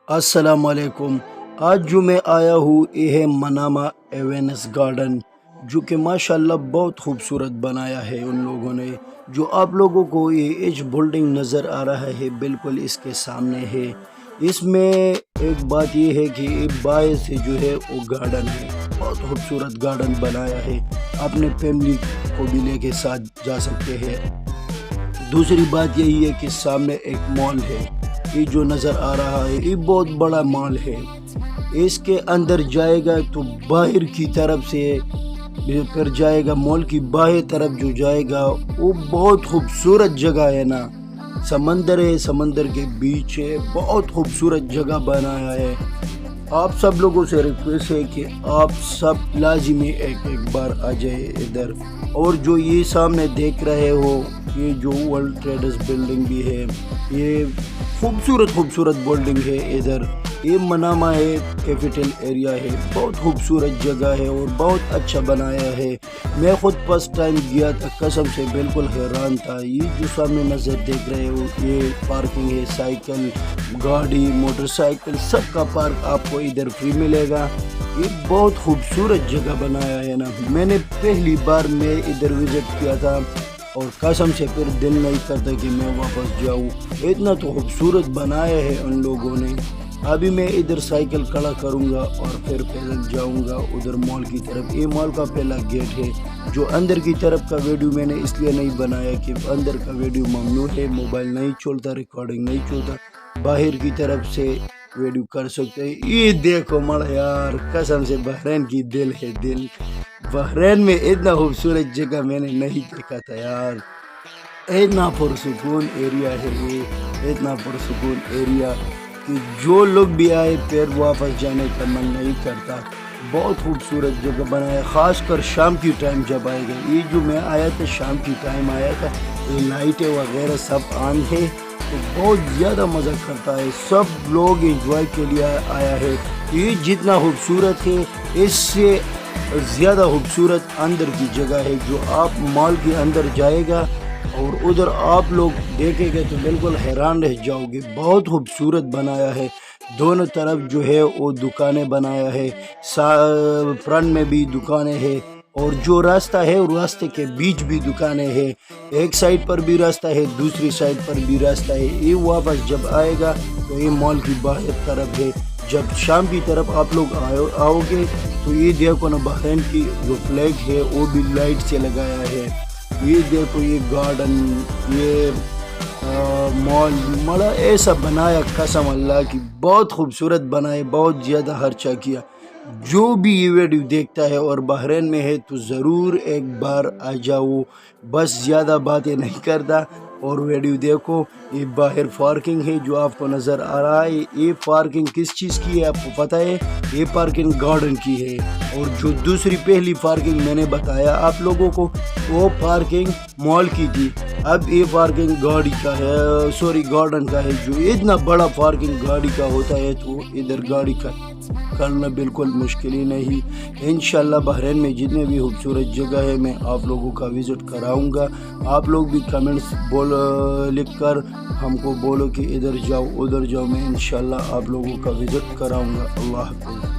السلام علیکم۔ آج جو میں آیا ہوں یہ ہے منامہ ایونس گارڈن، جو کہ ماشاءاللہ بہت خوبصورت بنایا ہے ان لوگوں نے۔ جو آپ لوگوں کو یہ ایج بلڈنگ نظر آ رہا ہے بالکل اس کے سامنے ہے۔ اس میں ایک بات یہ ہے کہ باہر سے جو ہے وہ گارڈن ہے، بہت خوبصورت گارڈن بنایا ہے، اپنے فیملی کو بھی لے کے ساتھ جا سکتے ہیں۔ دوسری بات یہی ہے کہ سامنے ایک مال ہے، یہ جو نظر آ رہا ہے یہ بہت بڑا مال ہے۔ اس کے اندر جائے گا تو باہر کی طرف سے پھر جائے گا، مال کی باہر طرف جو جائے گا وہ بہت خوبصورت جگہ ہے نا، سمندر ہے، سمندر کے بیچ ہے، بہت خوبصورت جگہ بنایا ہے۔ آپ سب لوگوں سے ریکویسٹ ہے کہ آپ سب لازمی ایک بار آ جائے ادھر۔ اور جو یہ سامنے دیکھ رہے ہو یہ جو ورلڈ ٹریڈرز بلڈنگ بھی ہے، یہ خوبصورت بلڈنگ ہے ادھر۔ یہ منامہ ہے، کیپٹل ایریا ہے، بہت خوبصورت جگہ ہے اور بہت اچھا بنایا ہے۔ میں خود فرسٹ ٹائم گیا تھا، قسم سے بالکل حیران تھا۔ یہ جو سامنے نظر دیکھ رہے ہو یہ پارکنگ ہے، سائیکل، گاڑی، موٹر سائیکل سب کا پارک آپ کو ادھر فری ملے گا۔ یہ بہت خوبصورت جگہ بنایا ہے نا، میں نے پہلی بار میں ادھر وزٹ کیا تھا اور قسم سے پھر دل نہیں کرتا کہ میں واپس جاؤں، اتنا تو خوبصورت بنایا ہے ان لوگوں نے۔ ابھی میں ادھر سائیکل کھڑا کروں گا اور پھر پیدل جاؤں گا ادھر مال کی طرف۔ یہ مال کا پہلا گیٹ ہے۔ جو اندر کی طرف کا ویڈیو میں نے اس لیے نہیں بنایا کہ اندر کا ویڈیو ممنوع ہے، موبائل نہیں چلتا، ریکارڈنگ نہیں چلتا، باہر کی طرف سے ویڈیو کر سکتے ہیں۔ یہ دیکھو مڑ یار، قسم سے بحرین کی دل ہے دل، بحرین میں اتنا خوبصورت جگہ میں نے نہیں دیکھا تھا یار۔ اتنا پرسکون ایریا ہے یہ، اتنا پرسکون ایریا کہ جو لوگ بھی آئے پھر واپس جانے کا من نہیں کرتا۔ بہت خوبصورت جگہ بنایا، خاص کر شام کی ٹائم جب آئے گا۔ یہ جو میں آیا تھا شام کی ٹائم آیا تھا، یہ لائٹیں وغیرہ سب آن ہے تو بہت زیادہ مزہ کرتا ہے، سب لوگ انجوائے کے لیے آیا ہے۔ یہ جتنا خوبصورت ہے اس سے زیادہ خوبصورت اندر کی جگہ ہے۔ جو آپ مال کے اندر جائے گا اور ادھر آپ لوگ دیکھیں گے تو بالکل حیران رہ جاؤ گے، بہت خوبصورت بنایا ہے۔ دونوں طرف جو ہے وہ دکانیں بنایا ہے، فرنٹ میں بھی دکانیں ہیں اور جو راستہ ہے راستے کے بیچ بھی دکانیں ہیں، ایک سائڈ پر بھی راستہ ہے، دوسری سائڈ پر بھی راستہ ہے۔ یہ واپس جب آئے گا تو یہ مال کی باہر طرف ہے۔ جب شام کی طرف آپ لوگ آؤ گے تو یہ دیکھو نا، بحرین کی جو فلیگ ہے وہ بھی لائٹ سے لگایا ہے۔ یہ دیکھو یہ گارڈن، یہ مال مڑا ایسا بنایا، قسم اللہ کی بہت خوبصورت بنائے، بہت زیادہ خرچہ کیا۔ جو بھی یہ ویڈیو دیکھتا ہے اور بحرین میں ہے تو ضرور ایک بار آ جاؤ، بس زیادہ باتیں نہیں کرتا اور ویڈیو دیکھو۔ یہ باہر پارکنگ ہے جو آپ کو نظر آ رہا ہے، یہ پارکنگ کس چیز کی ہے آپ کو پتہ ہے؟ یہ پارکنگ گارڈن کی ہے۔ اور جو دوسری پہلی پارکنگ میں نے بتایا آپ لوگوں کو، وہ پارکنگ مال کی تھی، اب یہ پارکنگ گاڑی کا ہے، گارڈن کا ہے۔ جو اتنا بڑا پارکنگ گاڑی کا ہوتا ہے تو ادھر گاڑی کا کرنا بالکل مشکل ہی نہیں۔ انشاءاللہ بحرین میں جتنے بھی خوبصورت جگہ ہے میں آپ لوگوں کا وزٹ کراؤں گا۔ آپ لوگ بھی کمنٹس لکھ کر ہم کو بولو کہ ادھر جاؤ ادھر جاؤ، میں انشاءاللہ آپ لوگوں کا وزٹ کراؤں گا۔ اللہ حافظ۔